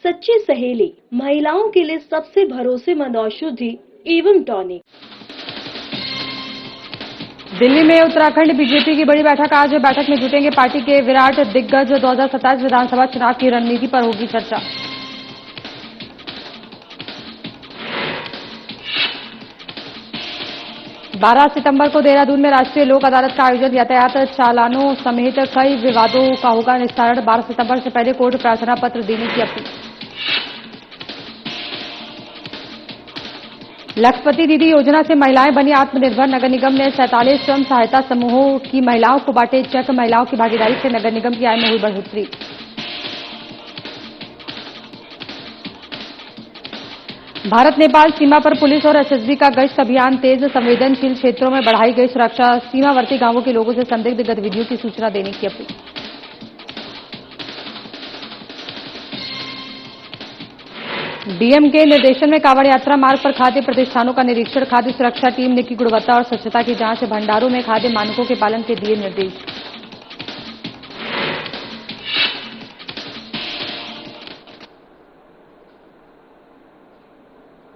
सच्ची सहेली, महिलाओं के लिए सबसे भरोसेमंद औषधि एवं टॉनिक। दिल्ली में उत्तराखंड बीजेपी की बड़ी बैठक आज। बैठक में जुटेंगे पार्टी के विराट दिग्गज। 2027 विधानसभा चुनाव की रणनीति पर होगी चर्चा। बारह सितंबर को देहरादून में राष्ट्रीय लोक अदालत का आयोजन। यातायात चालानों समेत कई विवादों का होगा निस्तारण। 12 सितंबर से पहले कोर्ट प्रार्थना पत्र देने की अपील। लखपति दीदी योजना से महिलाएं बनी आत्मनिर्भर। नगर निगम ने 47 स्वयं सहायता समूहों की महिलाओं को बांटे चेक। महिलाओं की भागीदारी से नगर निगम की आय में हुई बढ़ोतरी। भारत नेपाल सीमा पर पुलिस और एसएसबी का गश्त अभियान तेज। संवेदनशील क्षेत्रों में बढ़ाई गई सुरक्षा। सीमावर्ती गांवों के लोगों से संदिग्ध गतिविधियों की सूचना देने की अपील। डीएम के निर्देशन में कांवड़ यात्रा मार्ग पर खाद्य प्रतिष्ठानों का निरीक्षण। खाद्य सुरक्षा टीम ने की गुणवत्ता और स्वच्छता की जांच। भंडारों में खाद्य मानकों के पालन के दिए निर्देश।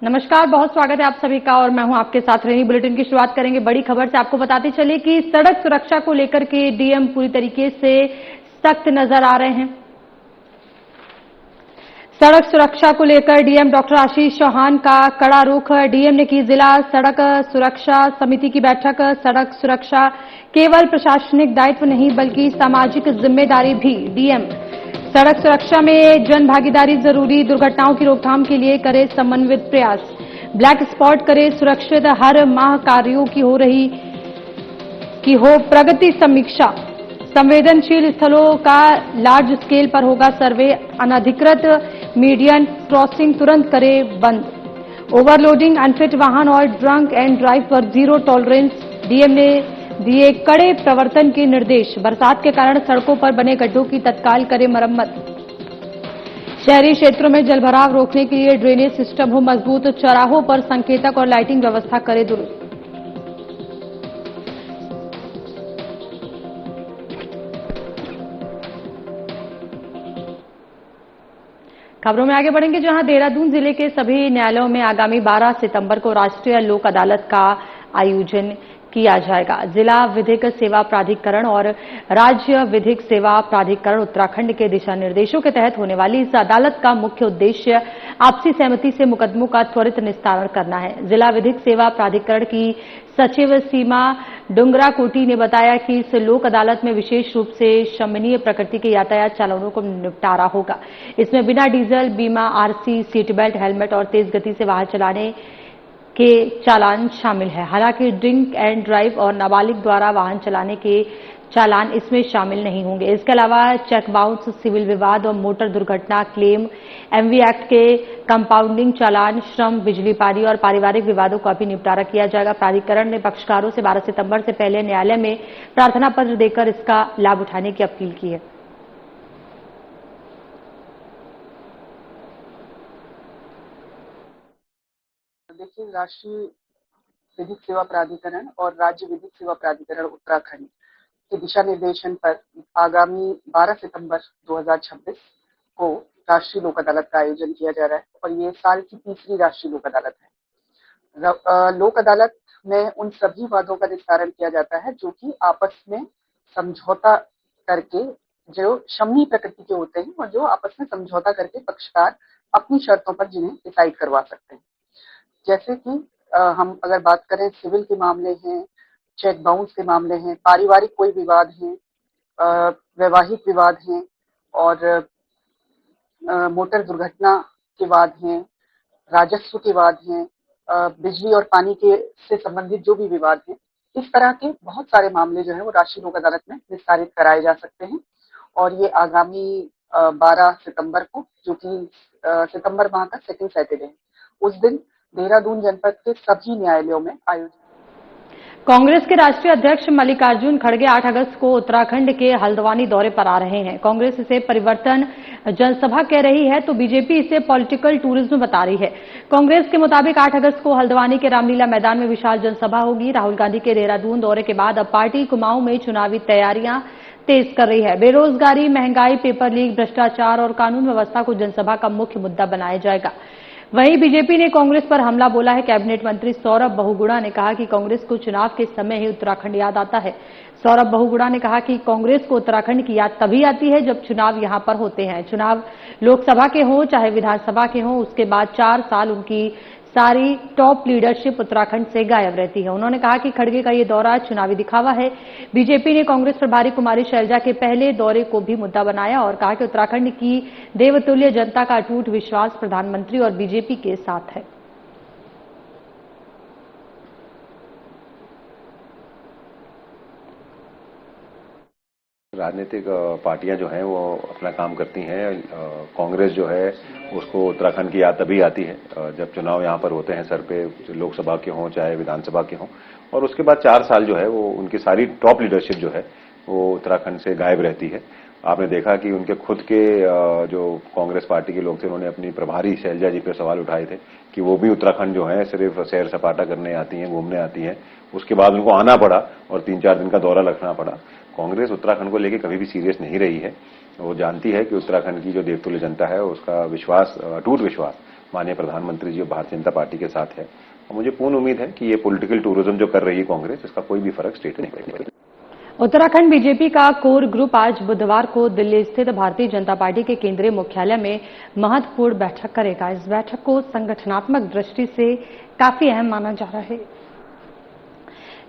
नमस्कार, बहुत स्वागत है आप सभी का और मैं हूं आपके साथ रेनी। बुलेटिन की शुरुआत करेंगे बड़ी खबर से। आपको बताते चले कि सड़क सुरक्षा को लेकर के डीएम पूरी तरीके से सख्त नजर आ रहे हैं। सड़क सुरक्षा को लेकर डीएम डॉक्टर आशीष चौहान का कड़ा रुख। डीएम ने की जिला सड़क सुरक्षा समिति की बैठक। सड़क सुरक्षा केवल प्रशासनिक दायित्व नहीं बल्कि सामाजिक जिम्मेदारी भी। डीएम सड़क सुरक्षा में जन भागीदारी जरूरी। दुर्घटनाओं की रोकथाम के लिए करे समन्वित प्रयास। ब्लैक स्पॉट करे सुरक्षित। हर माह कार्यों की हो प्रगति समीक्षा। संवेदनशील स्थलों का लार्ज स्केल पर होगा सर्वे। अनधिकृत मीडियन क्रॉसिंग तुरंत करे बंद। ओवरलोडिंग, अनफिट वाहन और ड्रंक एंड ड्राइव पर जीरो टॉलरेंस। डीएम ने दिए कड़े प्रवर्तन के निर्देश। बरसात के कारण सड़कों पर बने गड्ढों की तत्काल करे मरम्मत। शहरी क्षेत्रों में जलभराव रोकने के लिए ड्रेनेज सिस्टम हो मजबूत। चौराहों पर संकेतक और लाइटिंग व्यवस्था करे दुरुस्त। खबरों में आगे बढ़ेंगे, जहां देहरादून जिले के सभी न्यायालयों में आगामी 12 सितंबर को राष्ट्रीय लोक अदालत का आयोजन किया जाएगा। जिला विधिक सेवा प्राधिकरण और राज्य विधिक सेवा प्राधिकरण उत्तराखंड के दिशा निर्देशों के तहत होने वाली इस अदालत का मुख्य उद्देश्य आपसी सहमति से मुकदमों का त्वरित निस्तारण करना है। जिला विधिक सेवा प्राधिकरण की सचिव सीमा डुंगरा कोटी ने बताया कि इस लोक अदालत में विशेष रूप से शमनीय प्रकृति के यातायात चालानों को निपटारा होगा। इसमें बिना डीजल, बीमा, आरसी, सीट बेल्ट, हेलमेट और तेज गति से वाहन चलाने के चालान शामिल है। हालांकि ड्रिंक एंड ड्राइव और नाबालिग द्वारा वाहन चलाने के चालान इसमें शामिल नहीं होंगे। इसके अलावा चेक बाउंस, सिविल विवाद और मोटर दुर्घटना क्लेम, एमवी एक्ट के कंपाउंडिंग चालान, श्रम, बिजली, पानी और पारिवारिक विवादों का भी निपटारा किया जाएगा। प्राधिकरण ने पक्षकारों से 12 सितंबर से पहले न्यायालय में प्रार्थना पत्र देकर इसका लाभ उठाने की अपील की है। देखिए, राष्ट्रीय विधिक सेवा प्राधिकरण और राज्य विधिक सेवा प्राधिकरण उत्तराखंड के दिशा निर्देशन पर आगामी 12 सितंबर 2026 को राष्ट्रीय लोक अदालत का आयोजन किया जा रहा है और ये साल की तीसरी राष्ट्रीय लोक अदालत है। लोक अदालत में उन सभी वादों का निस्तारण किया जाता है जो कि आपस में समझौता करके, जो शमनीय प्रकृति के होते हैं और जो आपस में समझौता करके पक्षकार अपनी शर्तों पर जिन्हें डिसाइड करवा सकते हैं। जैसे कि हम अगर बात करें, सिविल के मामले हैं, चेक बाउंस के मामले हैं, पारिवारिक कोई विवाद हैं, वैवाहिक विवाद हैं और मोटर दुर्घटना के वाद हैं, राजस्व के वाद हैं, बिजली और पानी के से संबंधित जो भी विवाद हैं, इस तरह के बहुत सारे मामले जो है वो राष्ट्रीय लोक अदालत में निस्तारित कराए जा सकते हैं। और ये आगामी 12 सितंबर को, जो कि सितंबर माह का सेकंड सैटरडे है, उस दिन देहरादून जनपद के सभी न्यायालयों में आयोजित। कांग्रेस के राष्ट्रीय अध्यक्ष मल्लिकार्जुन खड़गे 8 अगस्त को उत्तराखंड के हल्द्वानी दौरे पर आ रहे हैं। कांग्रेस इसे परिवर्तन जनसभा कह रही है तो बीजेपी इसे पॉलिटिकल टूरिज्म बता रही है। कांग्रेस के मुताबिक 8 अगस्त को हल्द्वानी के रामलीला मैदान में विशाल जनसभा होगी। राहुल गांधी के देहरादून दौरे के बाद अब पार्टी कुमाऊं में चुनावी तैयारियां तेज कर रही है। बेरोजगारी, महंगाई, पेपर लीक, भ्रष्टाचार और कानून व्यवस्था को जनसभा का मुख्य मुद्दा बनाया जाएगा। वहीं बीजेपी ने कांग्रेस पर हमला बोला है। कैबिनेट मंत्री सौरभ बहुगुणा ने कहा कि कांग्रेस को चुनाव के समय ही उत्तराखंड याद आता है। सौरभ बहुगुणा ने कहा कि कांग्रेस को उत्तराखंड की याद तभी आती है जब चुनाव यहां पर होते हैं। चुनाव लोकसभा के हों चाहे विधानसभा के हों, उसके बाद 4 साल उनकी सारी टॉप लीडरशिप उत्तराखंड से गायब रहती है। उन्होंने कहा कि खड़गे का ये दौरा चुनावी दिखावा है। बीजेपी ने कांग्रेस प्रभारी कुमारी शैलजा के पहले दौरे को भी मुद्दा बनाया और कहा कि उत्तराखंड की देवतुल्य जनता का अटूट विश्वास प्रधानमंत्री और बीजेपी के साथ है। राजनीतिक पार्टियां जो हैं वो अपना काम करती हैं। कांग्रेस जो है उसको उत्तराखंड की याद तभी आती है जब चुनाव यहां पर होते हैं सर पे, लोकसभा के हों चाहे विधानसभा के हों, और उसके बाद 4 साल जो है वो उनकी सारी टॉप लीडरशिप जो है वो उत्तराखंड से गायब रहती है। आपने देखा कि उनके खुद के जो कांग्रेस पार्टी के लोग थे उन्होंने अपनी प्रभारी शैलजा जी पे सवाल उठाए थे कि वो भी उत्तराखंड जो है सिर्फ सैर सपाटा करने आती हैं, घूमने आती हैं। उसके बाद उनको आना पड़ा और 3-4 दिन का दौरा रखना पड़ा। कांग्रेस उत्तराखंड को लेकर कभी भी सीरियस नहीं रही है। वो जानती है कि उत्तराखंड की जो देवतुल्य जनता है उसका विश्वास, अटूट विश्वास माननीय प्रधानमंत्री जी और भारतीय जनता पार्टी के साथ है। और मुझे पूर्ण उम्मीद है कि ये पॉलिटिकल टूरिज्म जो कर रही है कांग्रेस, इसका कोई भी फर्क स्टेट नहीं पड़ेगा। उत्तराखंड बीजेपी का कोर ग्रुप आज बुधवार को दिल्ली स्थित भारतीय जनता पार्टी के केंद्रीय मुख्यालय में महत्वपूर्ण बैठक करेगा। इस बैठक को संगठनात्मक दृष्टि से काफी अहम माना जा रहा है।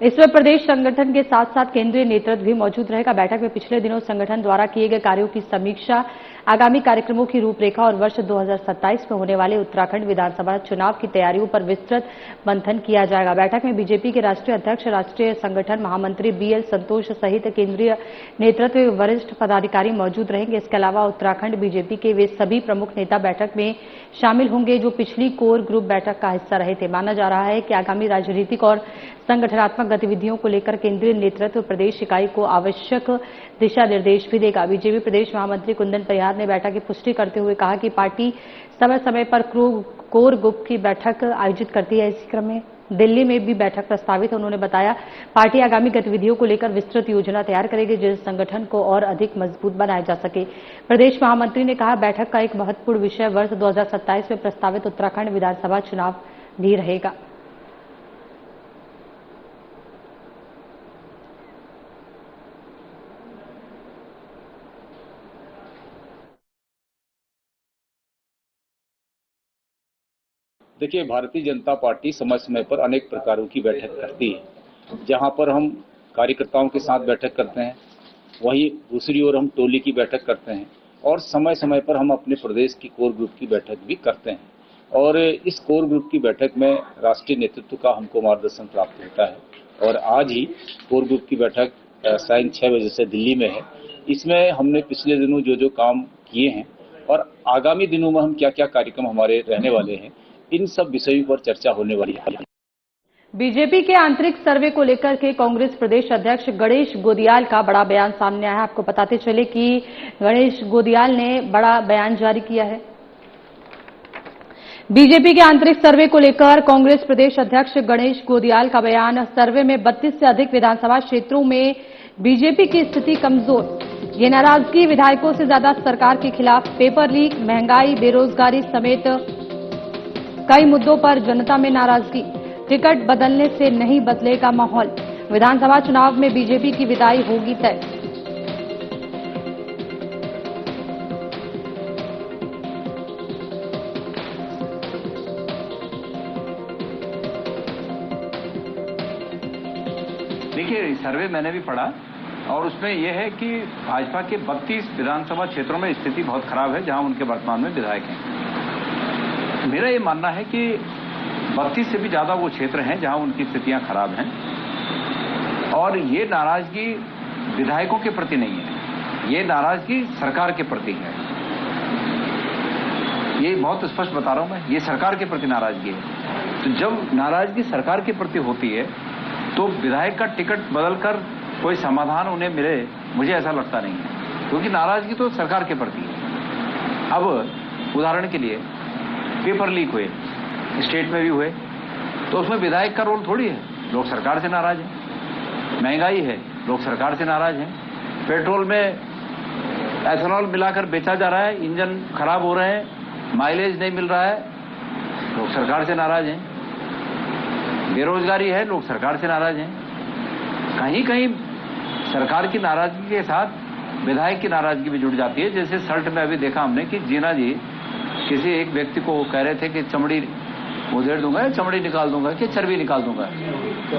इसमें प्रदेश संगठन के साथ साथ केंद्रीय नेतृत्व भी मौजूद रहेगा। बैठक में पिछले दिनों संगठन द्वारा किए गए कार्यों की समीक्षा, आगामी कार्यक्रमों की रूपरेखा और वर्ष 2027 में होने वाले उत्तराखंड विधानसभा चुनाव की तैयारियों पर विस्तृत मंथन किया जाएगा। बैठक में बीजेपी के राष्ट्रीय अध्यक्ष, राष्ट्रीय संगठन महामंत्री बीएल संतोष सहित केंद्रीय नेतृत्व वरिष्ठ पदाधिकारी मौजूद रहेंगे। इसके अलावा उत्तराखंड बीजेपी के वे सभी प्रमुख नेता बैठक में शामिल होंगे जो पिछली कोर ग्रुप बैठक का हिस्सा रहे थे। माना जा रहा है कि आगामी राजनीतिक और संगठनात्मक गतिविधियों को लेकर केंद्रीय नेतृत्व प्रदेश इकाई को आवश्यक दिशा निर्देश भी देगा। बीजेपी प्रदेश महामंत्री कुंदन परिहार ने बैठक की पुष्टि करते हुए कहा कि पार्टी समय समय पर कोर ग्रुप की बैठक आयोजित करती है। इसी क्रम में दिल्ली में भी बैठक प्रस्तावित है। उन्होंने बताया पार्टी आगामी गतिविधियों को लेकर विस्तृत योजना तैयार करेगी जिस संगठन को और अधिक मजबूत बनाया जा सके। प्रदेश महामंत्री ने कहा बैठक का एक महत्वपूर्ण विषय वर्ष 2027 में प्रस्तावित उत्तराखंड विधानसभा चुनाव भी रहेगा। देखिए, भारतीय जनता पार्टी समय समय पर अनेक प्रकारों की बैठक करती है, जहां पर हम कार्यकर्ताओं के साथ बैठक करते हैं, वहीं दूसरी ओर हम टोली की बैठक करते हैं और समय समय पर हम अपने प्रदेश की कोर ग्रुप की बैठक भी करते हैं। और इस कोर ग्रुप की बैठक में राष्ट्रीय नेतृत्व का हमको मार्गदर्शन प्राप्त होता है और आज ही कोर ग्रुप की बैठक सायं 6 बजे से दिल्ली में है। इसमें हमने पिछले दिनों जो जो काम किए हैं और आगामी दिनों में हम क्या क्या कार्यक्रम हमारे रहने वाले हैं, इन सब विषयों पर चर्चा होने वाली है। बीजेपी के आंतरिक सर्वे को लेकर के कांग्रेस प्रदेश अध्यक्ष गणेश गोदियाल का बड़ा बयान सामने आया है। आपको बताते चले कि गणेश गोदियाल ने बड़ा बयान जारी किया है। बीजेपी के आंतरिक सर्वे को लेकर कांग्रेस प्रदेश अध्यक्ष गणेश गोदियाल का बयान। सर्वे में 32 से अधिक विधानसभा क्षेत्रों में बीजेपी की स्थिति कमजोर। ये नाराजगी विधायकों से ज्यादा सरकार के खिलाफ। पेपर लीक, महंगाई, बेरोजगारी समेत कई मुद्दों पर जनता में नाराजगी। टिकट बदलने से नहीं बदलेगा माहौल। विधानसभा चुनाव में बीजेपी की विदाई होगी तय। देखिए, सर्वे मैंने भी पढ़ा और उसमें यह है कि भाजपा के 32 विधानसभा क्षेत्रों में स्थिति बहुत खराब है जहां उनके वर्तमान में विधायक हैं। मेरा ये मानना है कि 32 से भी ज्यादा वो क्षेत्र हैं जहां उनकी स्थितियां खराब हैं और ये नाराजगी विधायकों के प्रति नहीं है, ये नाराजगी सरकार के प्रति है। ये बहुत स्पष्ट बता रहा हूं मैं, ये सरकार के प्रति नाराजगी है। तो जब नाराजगी सरकार के प्रति होती है तो विधायक का टिकट बदलकर कोई समाधान उन्हें मिले, मुझे ऐसा लगता नहीं है, क्योंकि नाराजगी तो सरकार के प्रति है। अब उदाहरण के लिए पेपर लीक हुए, स्टेट में भी हुए, तो उसमें विधायक का रोल थोड़ी है, लोग सरकार से नाराज हैं। महंगाई है, लोग सरकार से नाराज हैं। पेट्रोल में एथेनॉल मिलाकर बेचा जा रहा है, इंजन खराब हो रहे हैं, माइलेज नहीं मिल रहा है, लोग सरकार से नाराज हैं। बेरोजगारी है, लोग सरकार से नाराज हैं। कहीं कहीं सरकार की नाराजगी के साथ विधायक की नाराजगी भी जुड़ जाती है। जैसे सल्ट में अभी देखा हमने कि जीना जी किसी एक व्यक्ति को कह रहे थे कि चमड़ी उधेड़ दूंगा या चमड़ी निकाल दूंगा कि चर्बी निकाल दूंगा,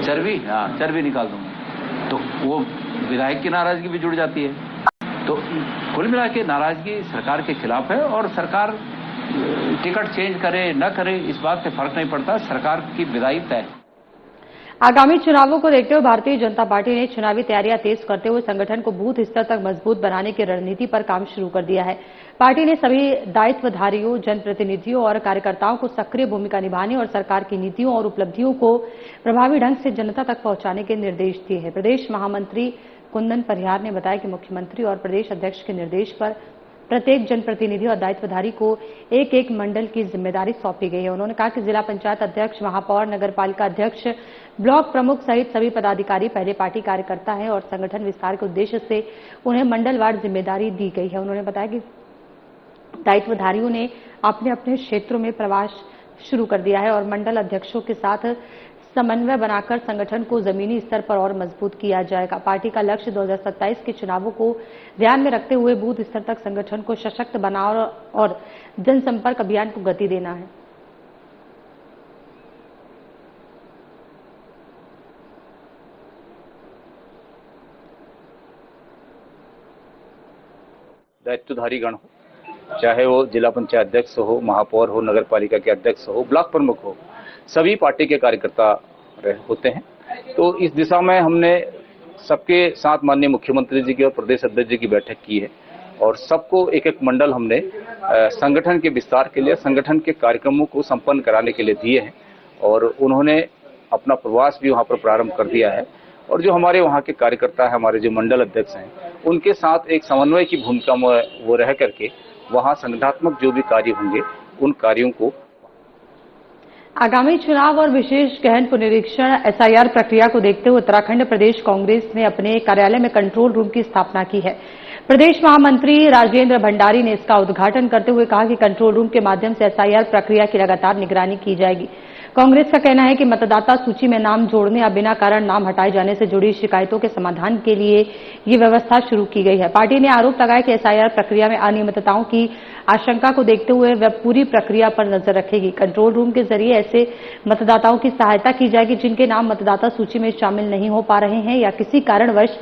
चर्बी निकाल दूंगा, तो वो विधायक की नाराजगी भी जुड़ जाती है। तो कुल मिला के नाराजगी सरकार के खिलाफ है, और सरकार टिकट चेंज करे न करे इस बात से फर्क नहीं पड़ता, सरकार की विदाई तय है। आगामी चुनावों को देखते हुए भारतीय जनता पार्टी ने चुनावी तैयारियां तेज करते हुए संगठन को बूथ स्तर तक मजबूत बनाने की रणनीति पर काम शुरू कर दिया है। पार्टी ने सभी दायित्वधारियों, जनप्रतिनिधियों और कार्यकर्ताओं को सक्रिय भूमिका निभाने और सरकार की नीतियों और उपलब्धियों को प्रभावी ढंग से जनता तक पहुंचाने के निर्देश दिए हैं। प्रदेश महामंत्री कुंदन परिहार ने बताया कि मुख्यमंत्री और प्रदेश अध्यक्ष के निर्देश पर प्रत्येक जनप्रतिनिधि और दायित्वधारी को एक एक मंडल की जिम्मेदारी सौंपी गई है। उन्होंने कहा कि जिला पंचायत अध्यक्ष, महापौर, नगरपालिका अध्यक्ष, ब्लॉक प्रमुख सहित सभी पदाधिकारी पहले पार्टी कार्यकर्ता हैं और संगठन विस्तार के उद्देश्य से उन्हें मंडलवार जिम्मेदारी दी गई है। उन्होंने बताया कि दायित्वधारियों ने अपने अपने क्षेत्रों में प्रवास शुरू कर दिया है और मंडल अध्यक्षों के साथ समन्वय बनाकर संगठन को जमीनी स्तर पर और मजबूत किया जाएगा। पार्टी का लक्ष्य 2027 के चुनावों को ध्यान में रखते हुए बूथ स्तर तक संगठन को सशक्त बनाना और जनसंपर्क अभियान को गति देना है। दायित्वधारी गण हो, चाहे वो जिला पंचायत अध्यक्ष हो, महापौर हो, नगरपालिका के अध्यक्ष हो, ब्लॉक प्रमुख हो, सभी पार्टी के कार्यकर्ता होते हैं। तो इस दिशा में हमने सबके साथ माननीय मुख्यमंत्री जी की और प्रदेश अध्यक्ष जी की बैठक की है और सबको एक एक मंडल हमने संगठन के विस्तार के लिए, संगठन के कार्यक्रमों को संपन्न कराने के लिए दिए हैं और उन्होंने अपना प्रवास भी वहां पर प्रारंभ कर दिया है। और जो हमारे वहां के कार्यकर्ता है, हमारे जो मंडल अध्यक्ष हैं, उनके साथ एक समन्वय की भूमिका में वो रह करके वहां संगठनात्मक जो भी कार्य होंगे उन कार्यों को। आगामी चुनाव और विशेष गहन पुनरीक्षण एसआईआर प्रक्रिया को देखते हुए उत्तराखंड प्रदेश कांग्रेस ने अपने कार्यालय में कंट्रोल रूम की स्थापना की है। प्रदेश महामंत्री राजेंद्र भंडारी ने इसका उद्घाटन करते हुए कहा कि कंट्रोल रूम के माध्यम से एसआईआर प्रक्रिया की लगातार निगरानी की जाएगी। कांग्रेस का कहना है कि मतदाता सूची में नाम जोड़ने या बिना कारण नाम हटाए जाने से जुड़ी शिकायतों के समाधान के लिए ये व्यवस्था शुरू की गई है। पार्टी ने आरोप लगाया कि एसआईआर प्रक्रिया में अनियमितताओं की आशंका को देखते हुए वह पूरी प्रक्रिया पर नजर रखेगी। कंट्रोल रूम के जरिए ऐसे मतदाताओं की सहायता की जाएगी जिनके नाम मतदाता सूची में शामिल नहीं हो पा रहे हैं या किसी कारणवश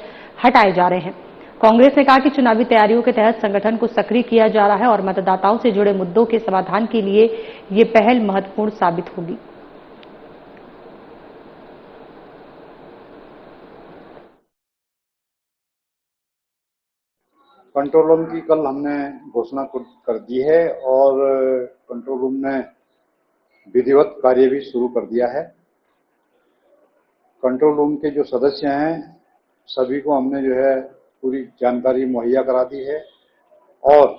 हटाए जा रहे हैं। कांग्रेस ने कहा कि चुनावी तैयारियों के तहत संगठन को सक्रिय किया जा रहा है और मतदाताओं से जुड़े मुद्दों के समाधान के लिए ये पहल महत्वपूर्ण साबित होगी। कंट्रोल रूम की कल हमने घोषणा कर दी है और कंट्रोल रूम ने विधिवत कार्य भी शुरू कर दिया है। कंट्रोल रूम के जो सदस्य हैं सभी को हमने जो है पूरी जानकारी मुहैया करा दी है और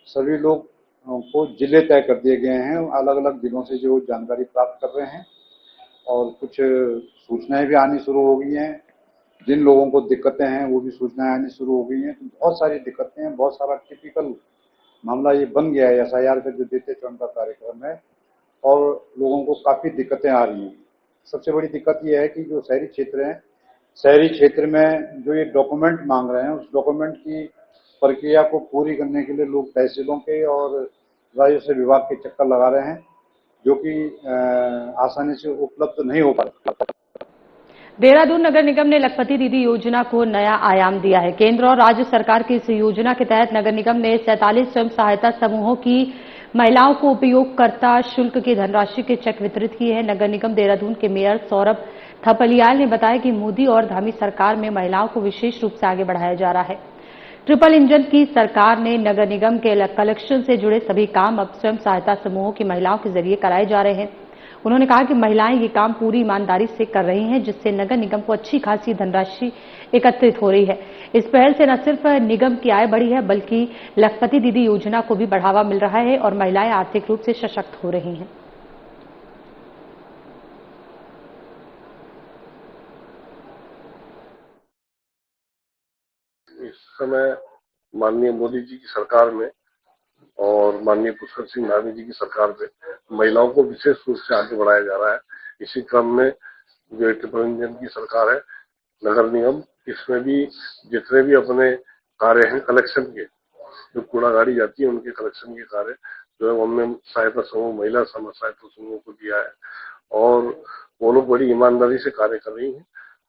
सभी लोग को जिले तय कर दिए गए हैं। अलग अलग जिलों से जो जानकारी प्राप्त कर रहे हैं और कुछ सूचनाएं भी आनी शुरू हो गई हैं। जिन लोगों को दिक्कतें हैं वो भी सूचनाएं आनी शुरू हो गई हैं। तो बहुत सारी दिक्कतें हैं, बहुत सारा टिपिकल मामला ये बन गया है एसआईआर का जो द्वितीय चरण का कार्यक्रम है और लोगों को काफ़ी दिक्कतें आ रही हैं। सबसे बड़ी दिक्कत ये है कि जो शहरी क्षेत्र हैं, शहरी क्षेत्र में जो ये डॉक्यूमेंट मांग रहे हैं उस डॉक्यूमेंट की प्रक्रिया को पूरी करने के लिए लोग तहसीलों के और राजस्व विभाग के चक्कर लगा रहे हैं जो कि आसानी से उपलब्ध नहीं हो पाता। देहरादून नगर निगम ने लखपति दीदी योजना को नया आयाम दिया है। केंद्र और राज्य सरकार की इस योजना के तहत नगर निगम ने 47 स्वयं सहायता समूहों की महिलाओं को उपयोगकर्ता शुल्क की धनराशि के चेक वितरित किए हैं। नगर निगम देहरादून के मेयर सौरभ थपलियाल ने बताया कि मोदी और धामी सरकार में महिलाओं को विशेष रूप से आगे बढ़ाया जा रहा है। ट्रिपल इंजन की सरकार ने नगर निगम के कलेक्शन से जुड़े सभी काम अब स्वयं सहायता समूहों की महिलाओं के जरिए कराए जा रहे हैं। उन्होंने कहा कि महिलाएं ये काम पूरी ईमानदारी से कर रही हैं जिससे नगर निगम को अच्छी खासी धनराशि एकत्रित हो रही है। इस पहल से न सिर्फ निगम की आय बढ़ी है बल्कि लखपति दीदी योजना को भी बढ़ावा मिल रहा है और महिलाएं आर्थिक रूप से सशक्त हो रही हैं। इस समय माननीय मोदी जी की सरकार में और माननीय पुष्कर सिंह धामी जी की सरकार में महिलाओं को विशेष रूप से आगे बढ़ाया जा रहा है। इसी क्रम में जो ट्रिपल इंजन की सरकार है, नगर निगम, इसमें भी जितने भी अपने कार्य हैं कलेक्शन के, जो कूड़ा गाड़ी जाती है उनके कलेक्शन के कार्य जो है हमने सहायता समूह, महिला सहायता समूह को दिया है और वो लोग बड़ी ईमानदारी से कार्य कर रही हैं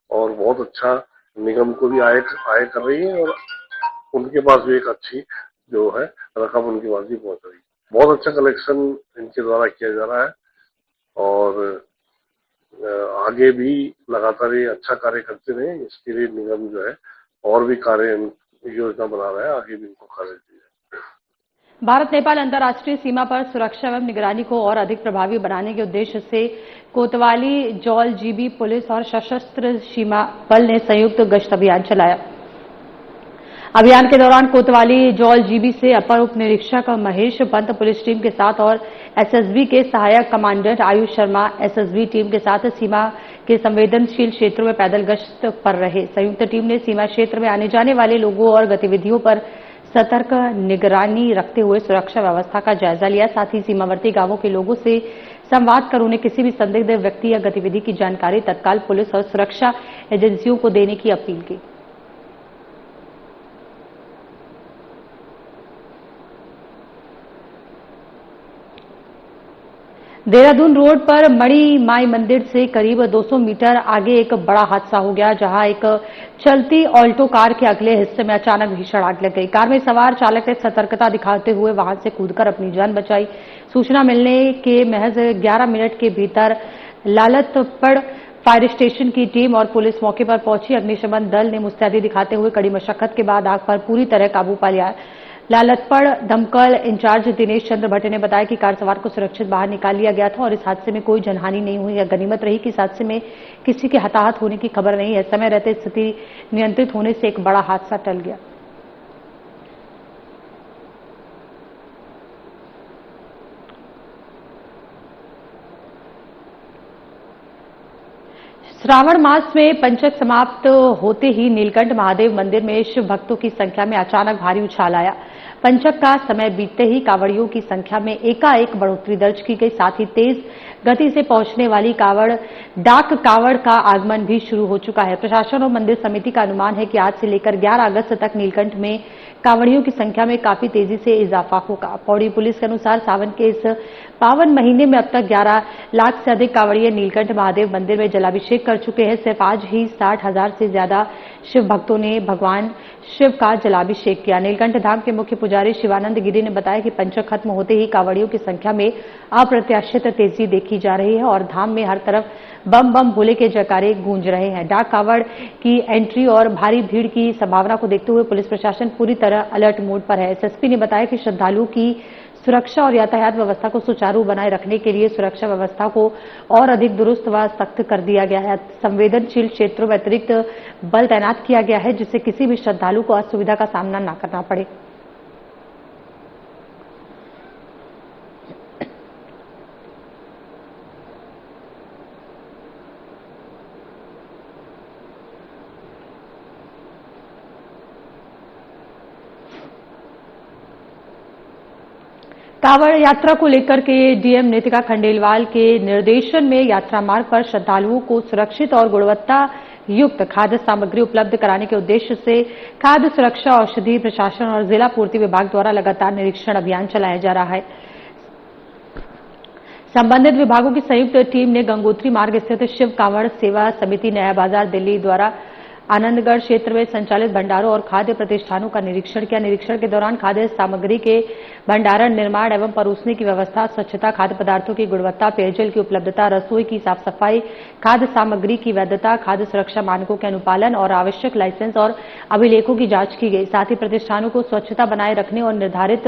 और बहुत अच्छा निगम को भी आय कर रही है और उनके पास भी एक अच्छी जो है रकम उनके पास भी पहुंच रही है। बहुत अच्छा कलेक्शन इनके द्वारा किया जा रहा है और आगे भी लगातार ये अच्छा कार्य करते रहे, इसके लिए निगम जो है और भी कार्य योजना बना रहा है, आगे भी इनको कार्य दिया है। भारत नेपाल अंतर्राष्ट्रीय सीमा पर सुरक्षा एवं निगरानी को और अधिक प्रभावी बनाने के उद्देश्य से कोतवाली जौल जीबी पुलिस और सशस्त्र सीमा बल ने संयुक्त गश्त अभियान चलाया। अभियान के दौरान कोतवाली जौल जीबी से अपर उप निरीक्षक महेश पंत पुलिस टीम के साथ और एसएसबी के सहायक commandant Ayush Sharma SSB team के साथ सीमा के संवेदनशील क्षेत्रों में पैदल गश्त पर रहे। संयुक्त टीम ने सीमा क्षेत्र में आने जाने वाले लोगों और गतिविधियों पर सतर्क निगरानी रखते हुए सुरक्षा व्यवस्था का जायजा लिया। साथ ही सीमावर्ती गांवों के लोगों से संवाद कर उन्हें किसी भी संदिग्ध व्यक्ति या गतिविधि की जानकारी तत्काल पुलिस और सुरक्षा एजेंसियों को देने की अपील की। देहरादून रोड पर मणि माई मंदिर से करीब 200 मीटर आगे एक बड़ा हादसा हो गया, जहां एक चलती ऑल्टो कार के अगले हिस्से में अचानक भीषण आग लग गई। कार में सवार चालक ने सतर्कता दिखाते हुए वाहन से कूदकर अपनी जान बचाई। सूचना मिलने के महज 11 मिनट के भीतर लालतपड़ फायर स्टेशन की टीम और पुलिस मौके पर पहुंची। अग्निशमन दल ने मुस्तैदी दिखाते हुए कड़ी मशक्कत के बाद आग पर पूरी तरह काबू पा लिया। लालतपड़ दमकल इंचार्ज दिनेश चंद्र भट्ट ने बताया कि कार सवार को सुरक्षित बाहर निकाल लिया गया था और इस हादसे में कोई जनहानि नहीं हुई है। गनीमत रही कि इस हादसे में किसी के हताहत होने की खबर नहीं है। समय रहते स्थिति नियंत्रित होने से एक बड़ा हादसा टल गया। श्रावण मास में पंचक समाप्त होते ही नीलकंठ महादेव मंदिर में शिव भक्तों की संख्या में अचानक भारी उछाल आया। पंचक का समय बीतते ही कांवड़ियों की संख्या में एकाएक बढ़ोतरी दर्ज की गई। साथ ही तेज गति से पहुंचने वाली डाक कांवड़ का आगमन भी शुरू हो चुका है। प्रशासन और मंदिर समिति का अनुमान है कि आज से लेकर 11 अगस्त तक नीलकंठ में कांवड़ियों की संख्या में काफी तेजी से इजाफा होगा। पौड़ी पुलिस के अनुसार सावन के इस पावन महीने में अब तक 11 लाख से अधिक कांवड़िये नीलकंठ महादेव मंदिर में जलाभिषेक कर चुके हैं। सिर्फ आज ही 60,000 से ज्यादा शिव भक्तों ने भगवान शिव का जलाभिषेक किया। नीलकंठ धाम के मुख्य पुजारी शिवानंद गिरी ने बताया कि पंचक खत्म होते ही कांवड़ियों की संख्या में अप्रत्याशित तेजी देखी जा रही है और धाम में हर तरफ बम बम भोले के जयकारे गूंज रहे हैं। डाक कांवड़ की एंट्री और भारी भीड़ की संभावना को देखते हुए पुलिस प्रशासन पूरी तरह अलर्ट मोड पर है। एसएसपी ने बताया कि श्रद्धालुओं की सुरक्षा और यातायात व्यवस्था को सुचारू बनाए रखने के लिए सुरक्षा व्यवस्था को और अधिक दुरुस्त व सख्त कर दिया गया है। संवेदनशील क्षेत्रों में अतिरिक्त बल तैनात किया गया है, जिससे किसी भी श्रद्धालु को असुविधा का सामना न करना पड़े। कांवड़ यात्रा को लेकर के डीएम नितिका खंडेलवाल के निर्देशन में यात्रा मार्ग पर श्रद्धालुओं को सुरक्षित और गुणवत्ता युक्त खाद्य सामग्री उपलब्ध कराने के उद्देश्य से खाद्य सुरक्षा औषधि प्रशासन और जिला पूर्ति विभाग द्वारा लगातार निरीक्षण अभियान चलाया जा रहा है। संबंधित विभागों की संयुक्त टीम ने गंगोत्री मार्ग स्थित शिव कांवड़ सेवा समिति नया बाजार दिल्ली द्वारा आनंदगढ़ क्षेत्र में संचालित भंडारों और खाद्य प्रतिष्ठानों का निरीक्षण किया। निरीक्षण के दौरान खाद्य सामग्री के भंडारण, निर्माण एवं परोसने की व्यवस्था, स्वच्छता, खाद्य पदार्थों की गुणवत्ता, पेयजल की उपलब्धता, रसोई की साफ सफाई, खाद्य सामग्री की वैधता, खाद्य सुरक्षा मानकों के अनुपालन और आवश्यक लाइसेंस और अभिलेखों की जांच की गई। साथ ही प्रतिष्ठानों को स्वच्छता बनाए रखने और निर्धारित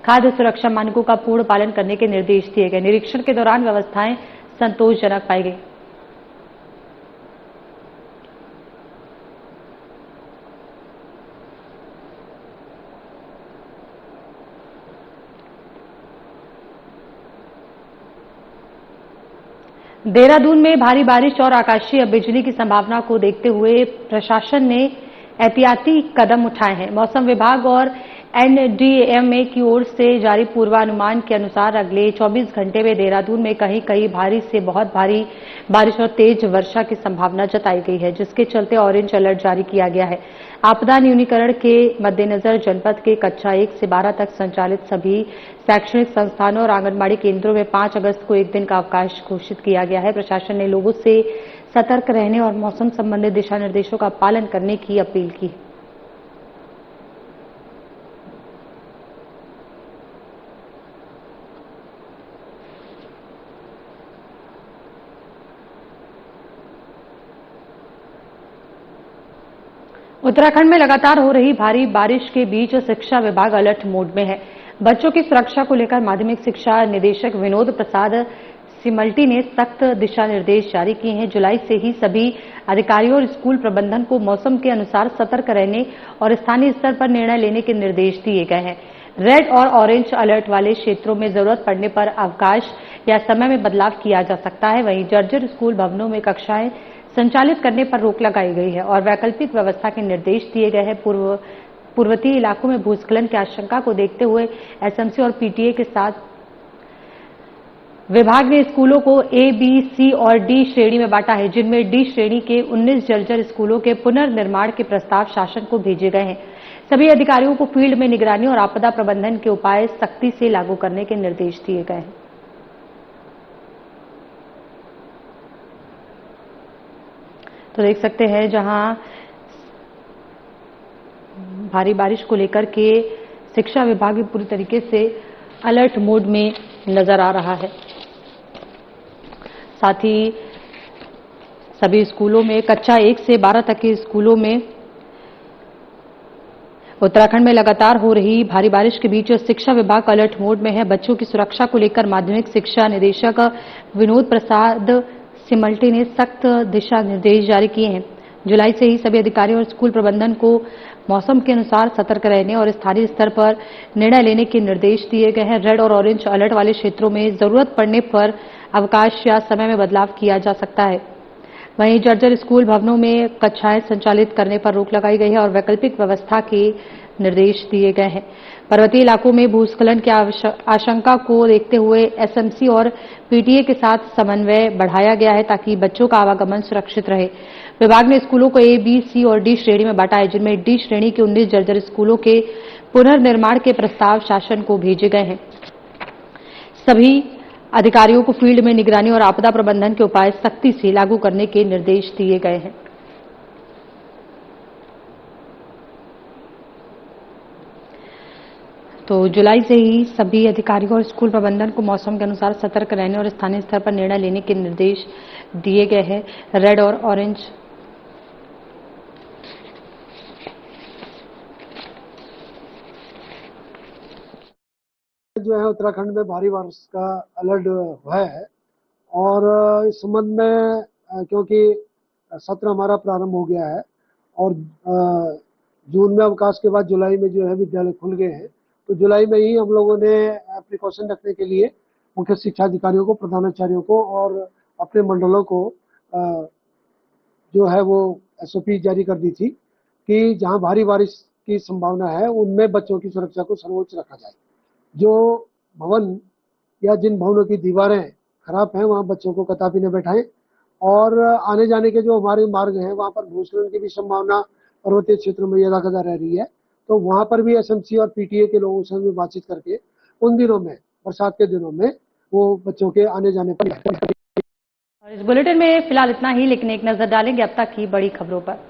खाद्य सुरक्षा मानकों का पूर्ण पालन करने के निर्देश दिए गए। निरीक्षण के दौरान व्यवस्थाएं संतोषजनक पाई गई। देहरादून में भारी बारिश और आकाशीय बिजली की संभावना को देखते हुए प्रशासन ने एहतियाती कदम उठाए हैं। मौसम विभाग और एनडीएमए की ओर से जारी पूर्वानुमान के अनुसार अगले 24 घंटे में देहरादून में कहीं कहीं भारी से बहुत भारी बारिश और तेज वर्षा की संभावना जताई गई है, जिसके चलते ऑरेंज अलर्ट जारी किया गया है। आपदा न्यूनीकरण के मद्देनजर जनपद के कक्षा 1 से 12 तक संचालित सभी शैक्षणिक संस्थानों और आंगनबाड़ी केंद्रों में 5 अगस्त को एक दिन का अवकाश घोषित किया गया है। प्रशासन ने लोगों से सतर्क रहने और मौसम संबंधित दिशा निर्देशों का पालन करने की अपील की है। उत्तराखंड में लगातार हो रही भारी बारिश के बीच शिक्षा विभाग अलर्ट मोड में है। बच्चों की सुरक्षा को लेकर माध्यमिक शिक्षा निदेशक विनोद प्रसाद सिमल्टी ने सख्त दिशा निर्देश जारी किए हैं। जुलाई से ही सभी अधिकारियों और स्कूल प्रबंधन को मौसम के अनुसार सतर्क रहने और स्थानीय स्तर पर निर्णय लेने के निर्देश दिए गए हैं। रेड और ऑरेंज अलर्ट वाले क्षेत्रों में जरूरत पड़ने पर अवकाश या समय में बदलाव किया जा सकता है। वहीं जर्जर स्कूल भवनों में कक्षाएं संचालित करने पर रोक लगाई गई है और वैकल्पिक व्यवस्था के निर्देश दिए गए हैं। पूर्वतीय इलाकों में भूस्खलन की आशंका को देखते हुए एसएमसी और पीटीए के साथ विभाग ने स्कूलों को ए, बी, सी और डी श्रेणी में बांटा है, जिनमें डी श्रेणी के 19 जर्जर स्कूलों के पुनर्निर्माण के प्रस्ताव शासन को भेजे गए हैं। सभी अधिकारियों को फील्ड में निगरानी और आपदा प्रबंधन के उपाय सख्ती से लागू करने के निर्देश दिए गए हैं। तो देख सकते हैं जहां भारी बारिश को लेकर के शिक्षा विभाग भी पूरी तरीके से अलर्ट मोड में नजर आ रहा है। साथ ही सभी स्कूलों में कक्षा 1 से 12 तक के स्कूलों में उत्तराखंड में लगातार हो रही भारी बारिश के बीच शिक्षा विभाग अलर्ट मोड में है। बच्चों की सुरक्षा को लेकर माध्यमिक शिक्षा निदेशक विनोद प्रसाद सिमल्टी ने सख्त दिशा निर्देश जारी किए हैं। जुलाई से ही सभी अधिकारियों और स्कूल प्रबंधन को मौसम के अनुसार सतर्क रहने और स्थानीय स्तर पर निर्णय लेने के निर्देश दिए गए हैं। रेड और ऑरेंज अलर्ट वाले क्षेत्रों में जरूरत पड़ने पर अवकाश या समय में बदलाव किया जा सकता है। वहीं जर्जर स्कूल भवनों में कक्षाएं संचालित करने पर रोक लगाई गई है और वैकल्पिक व्यवस्था के निर्देश दिए गए हैं। पर्वतीय इलाकों में भूस्खलन की आशंका को देखते हुए एसएमसी और पीटीए के साथ समन्वय बढ़ाया गया है ताकि बच्चों का आवागमन सुरक्षित रहे। विभाग ने स्कूलों को ए, बी, सी और डी श्रेणी में बांटा है, जिनमें डी श्रेणी के 19 जर्जर स्कूलों के पुनर्निर्माण के प्रस्ताव शासन को भेजे गए हैं। सभी अधिकारियों को फील्ड में निगरानी और आपदा प्रबंधन के उपाय सख्ती से लागू करने के निर्देश दिए गए हैं। तो जुलाई से ही सभी अधिकारियों और स्कूल प्रबंधन को मौसम के अनुसार सतर्क रहने और स्थानीय स्तर पर निर्णय लेने के निर्देश दिए गए हैं। रेड और ऑरेंज जो है उत्तराखंड में भारी बारिश का अलर्ट है और इस संबंध में क्योंकि सत्र हमारा प्रारंभ हो गया है और जून में अवकाश के बाद जुलाई में जो है विद्यालय खुल गए हैं, तो जुलाई में ही हम लोगों ने प्रिकॉशन रखने के लिए मुख्य शिक्षा अधिकारियों को, प्रधानाचार्यों को और अपने मंडलों को जो है वो एसओपी जारी कर दी थी कि जहां भारी बारिश की संभावना है उनमें बच्चों की सुरक्षा को सर्वोच्च रखा जाए। जो भवन या जिन भवनों की दीवारें खराब हैं वहां बच्चों को कदापि न बैठाएं और आने जाने के जो हमारे मार्ग हैं वहां पर भूस्खलन की भी संभावना पर्वतीय क्षेत्रों में यदाकदा रह रही है, तो वहां पर भी एसएमसी और पीटीए के लोगों से भी बातचीत करके उन दिनों में, बरसात के दिनों में, वो बच्चों के आने जाने पर। और इस बुलेटिन में फिलहाल इतना ही, लेकिन एक नजर डालेंगे अब तक की बड़ी खबरों पर।